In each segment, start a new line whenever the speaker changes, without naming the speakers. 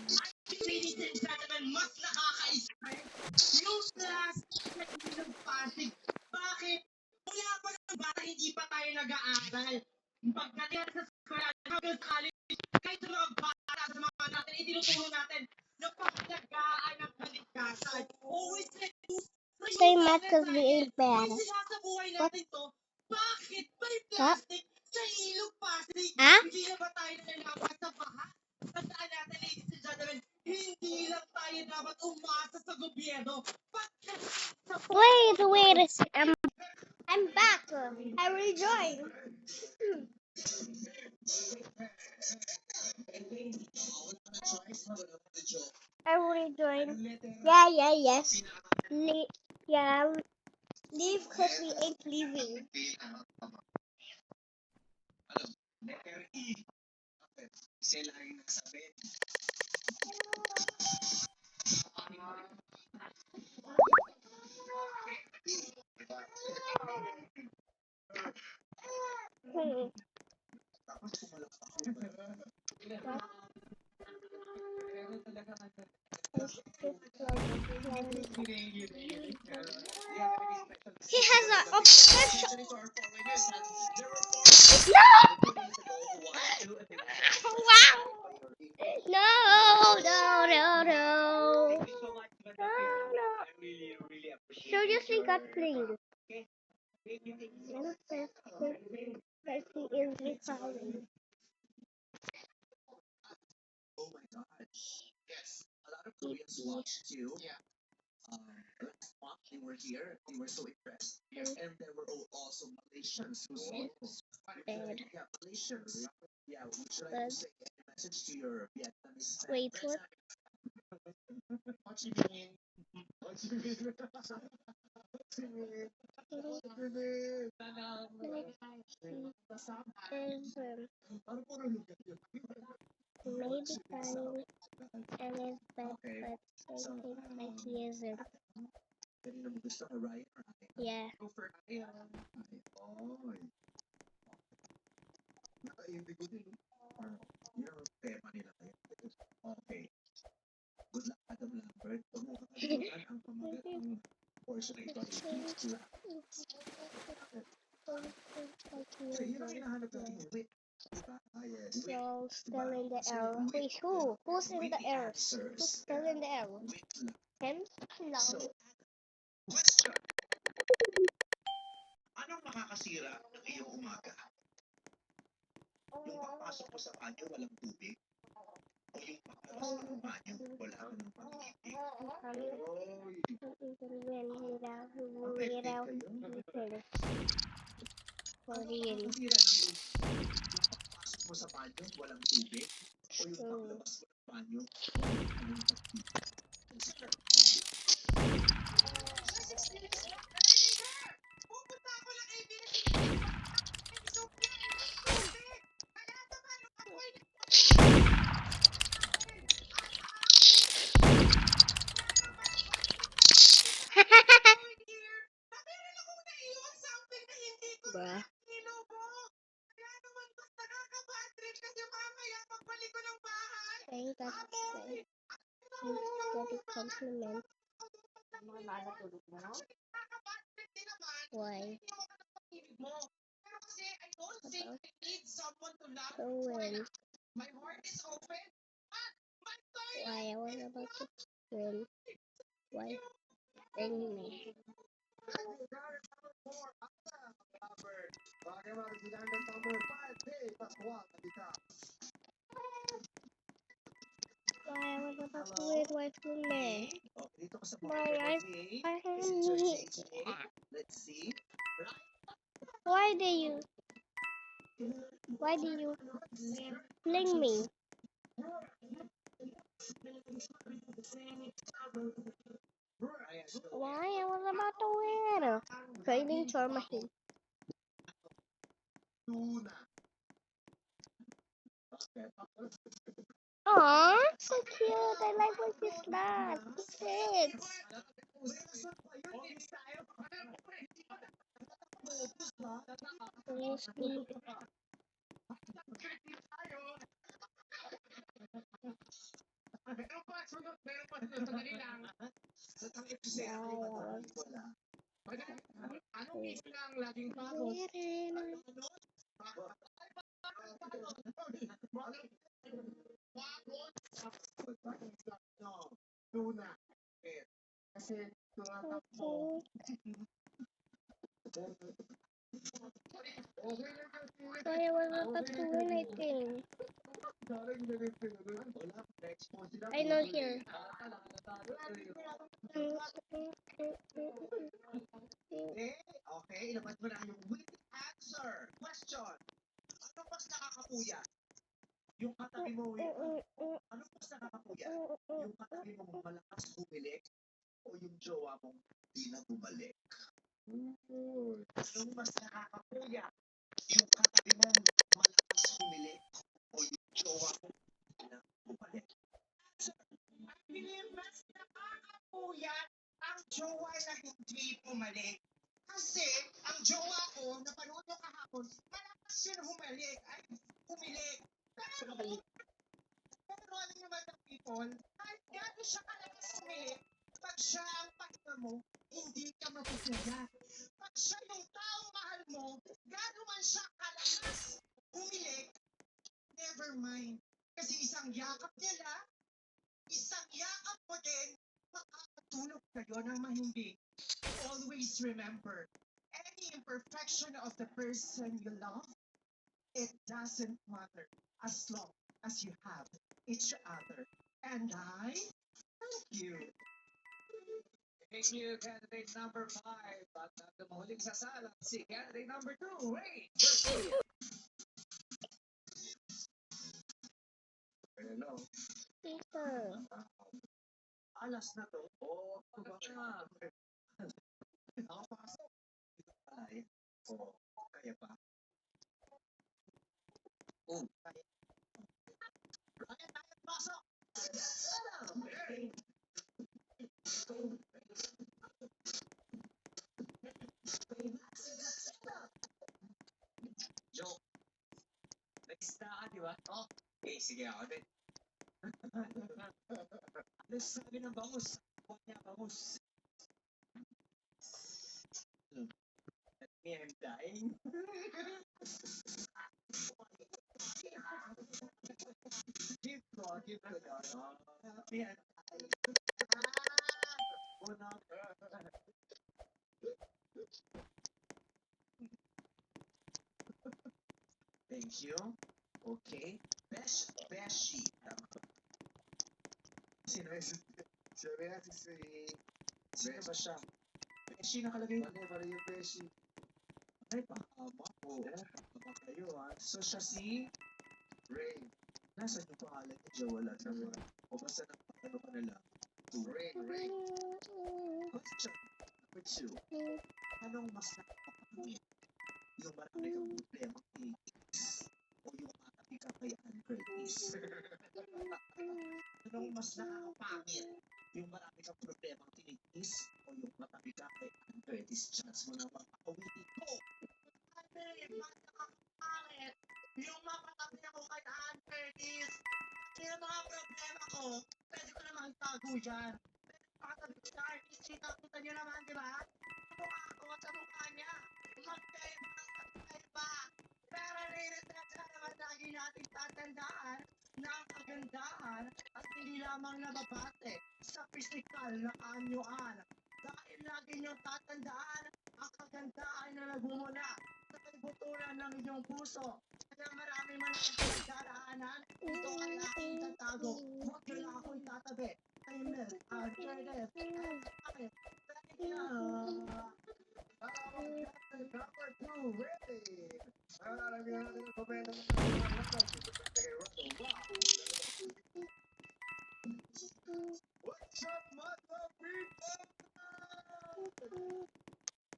Ladies and gentlemen, mas nakaka-stress yung plastic na ilog plastic. Bakit? Mula pa ng bata, hindi pa tayo nag-aaral. Pagdating sa eskwela, hanggang sa college, kahit sa mga bata, sa mga natin, itinuturo natin na paglagaan ng kaligtasan. Always reduce,
Say math because we ain't bad.
sa buhay natin to, bakit may plastic sa ilog plastic?
Huh?
Hindi na ba tayo nalalaman sa baha? Tandaan natin, ladies and gentlemen, hindi lang tayo dapat umasa sa gobyerno.
Wait a second. I'm back. I rejoined. I rejoined. Yes. Leave because we ain't leaving. He has an obsession. No! Wow! No! Seriously got played. That he is retiring.
Oh my gosh. Yes. A lot of Koreans watched too. Last month they were here. They were so impressed. And there were also Malaysians who saw it. Yeah, Malaysians. Yeah, would you like to say any message to your Vietnamese
Wait, what?
What you mean? What you mean?
Maybe funny and it's bad, but I think that he isn't. Yeah.
Okay. Good luck, Madam Lambert. Ang pamagat ang portion na ito ay So, yun ang hinahanap natin. Wait.
So, still in the air. Wait, who? Who's in the air? Who's still in the air? Him? No.
Question. Anong makakasira ng iyong umaga? Yung papasok mo sa banyo, walang tubig? O yung paglabas mo ng banyo, wala ka ng pag-ibig?
Without heating. For real.
Masira ng yung papasok mo sa banyo, walang tubig? O yung paglabas mo ng banyo, wala ka ng pag-ibig? Pupunta ako lang
Bruh. Saying that he's getting compliment. Why? So when? Why I was about to win? Why? Anyway. Why I was about to win? Why me?
Let's see.
Why do you fling me? Why I was about to win? Trading Char Machine. Aww, so cute. I like what you slap.
Sandali lang. Ang episode ako yung wala. Anong issue lang laging pagod? Tuna. Kasi tumatakbo.
Kaya wala tatuin, I think. I know here.
Okay, ilabas mo na yung witty answer. Question. Ano mas nakakapuya? Yung katabi mo, ano mas nakakapuya? Yung katabi mo malakas bumilik o yung jowa mong di na bumalik? Ano mas nakakapuya? Yung katabi mong malakas bumilik o yung jowa mong di na bumalik? Ang believe mas nakakapuya ang jowa na hindi bumalik. Kasi ang jowa ko, napanood ko kahapon, malakas yun humilik. Pero alam naman ng people, kahit gano'n siya kalakas humilik, pag siya ang pahinga mo, hindi ka mapupuyat. Pag siya yung taong mahal mo, gano'n man siya kalakas humilik, never mind. Kasi isang yakap nila, isang yakap mo din, makakatulog kayo ng mahimbing. Always remember, any imperfection of the person you love, it doesn't matter as long as you have each other. And I thank you. Thank you, candidate number 5. At tumuhuling sa sala, si candidate number 2, Ray Garcia. Hello.
Teacher.
Alas na to. Oo, baka. Nakapasok. Ay, oo, kaya pa. Kaya. Ryan, pasok! Hey! Joke. Nag-ista ka, di ba? Oo. Okay, sige ako din. Ano sabi ng bangus? Huwag niya bangus. At me, I'm dying. Give ko daw. Me, I'm dying. Una. Thank you. Okay. Beshi. Sino yun?
Sabi natin si
Sino ba siya? Beshi nakalagay.
Maria Beshi.
Ay, pakama po. Pakama kayo ha. So siya si
Ray.
nasa yung pangalan niya? Wala naman. O basta ano ka na lang.
Ray.
Question number 2. Anong mas nakakapagpapit? Yung marami kang problema kay X o yung marami ka kay Ann Curtis? Anong mas nakakapangit? Yung marami kang problema kay X o yung marami ka kay Ann Curtis? Chance mo na makakawitin ko. Ate, mas nakakapangit yung mapatabi ako kay Ann Curtis. Yung mga problema ko, pwede ko naman tago dyan. Pagkatabi ko sa artist, kita niyo naman, di ba? Mukha ko sa mukha niya. Magkaiba. Pero nire-set na naman lagi natin tatandaan na ang kagandahan at hindi lamang nababate sa physical na anyuan. Dahil lagi niyong tatandaan ang kagandahan na nagmumula sa kalibuturan ng inyong puso. Kaya marami man ang pinagdaraanan, ito ay aking tatago. Huwag niyo lang ako itatabi. Timeless, alternative, and I thank you.
Number 2, Ray. Alagyan natin ang komento ng mga What's up, mga people?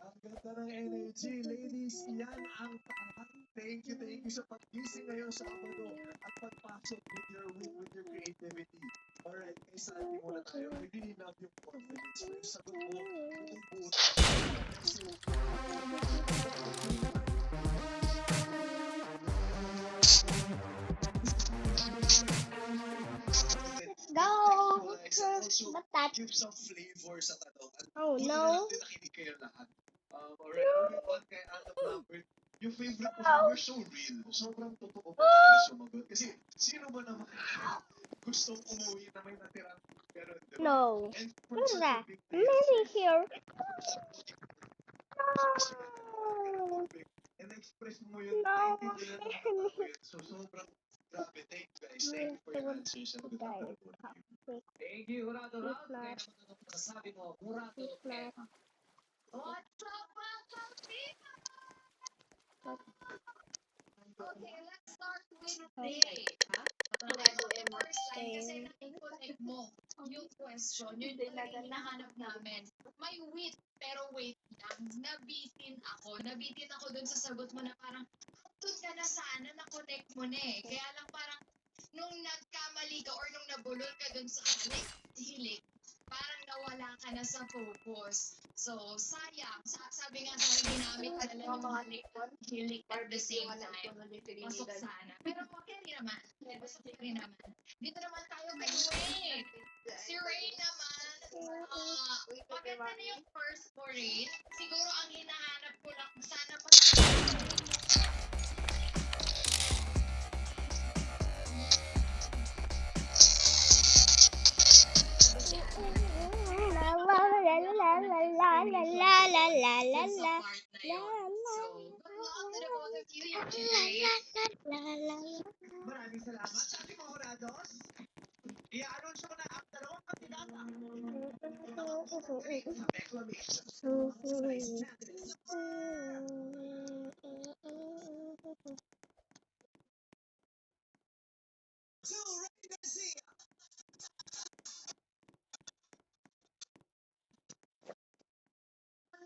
Ang ganda ng energy, ladies. Yan ang tahan. Thank you sa pag-gising ngayong Sabado at pagpasok with your creativity. Alright, kay Sandy muna tayo. We really love yung confidence. Yung sagot mo, yung buo.
Go! that.
give some flavor sa tanong. At
Oh
buti na
no.
lang din nakinig kayo lahat. Alright, moving on kay Anna Blackbird. Yung favorite mo, you're so real. Sobrang totoo mo talaga sumagot. Kasi sino ba naman gustong umuwi na may natirang pero di ba?
No.
And for
Who's
such a
that?
big player,
Maybe here.
and express mo yun,
No.
naiintindihan ng tao yun. So sobrang grabe. Thank you guys. Thank you for your answers and good luck to the both of you.
Thank you, Hurado
He's
Round.
not.
Kaya naman anong masasabi mo, Hurado
He's not.
Emma. What's up, mga kapita?
Okay, let's start with
Okay.
Ray. Ha?
Hurado
Ito,
Emma.
first line, kasi
Okay.
na-connect mo yung question, yun talaga yung hinahanap namin. May wit, pero wait lang, nabitin ako dun sa sagot mo na parang, doon ka na sana, na-connect mo na eh. Kaya lang parang, nung nagkamali ka or nung nabulol ka dun sa hilik, parang nawala ka na sa focus. So, sayang. Sabi nga sa akin, ginamit ka na lang yung hilik at the same time. Pasok sana. Pero okay rin naman. Pasok rin naman. Dito naman tayo kay Ray. Si Ray naman, maganda na yung first mo rin. Siguro ang hinahanap ko lang, sana mas
La la la la la la la la la la la
dun sa
la.
part na yun. So, good luck to the both of you. You're great.
Maraming salamat. Sabi mo, Hurados, i-announce ko na ang dalawang kandidata.
Sa reclamation.
To Ray Garcia.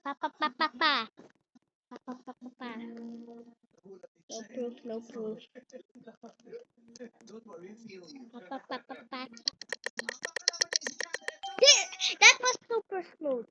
Pa pa pa pa pa. Pa pa pa pa pa.
Nagulat din
No
siya eh.
proof, no proof.
Don't worry, feel you.
Pa pa pa pa pa.
Ang pangalawa niya si Candidate
That was super smooth.